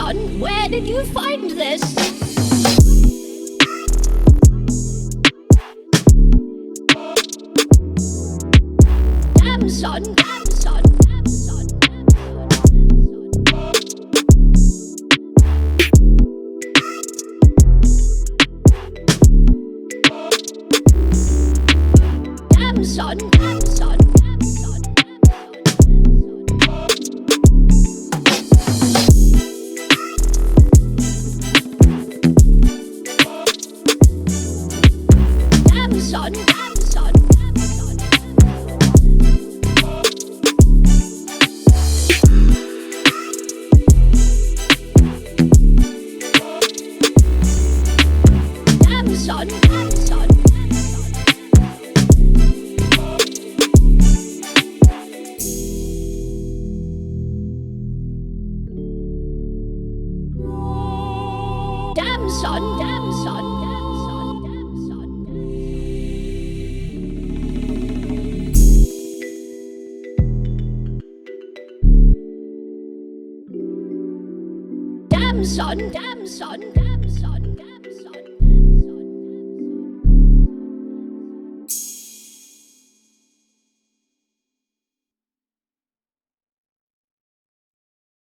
son, where did you find this? Damn son, damn son, damn son, damn son, damn son, damn son. Damn son, damn son, damn son. Damn son, damn son, damn son. Damn son, damn son, damn son, damn son. Damn son, damn son, damn son, damn son.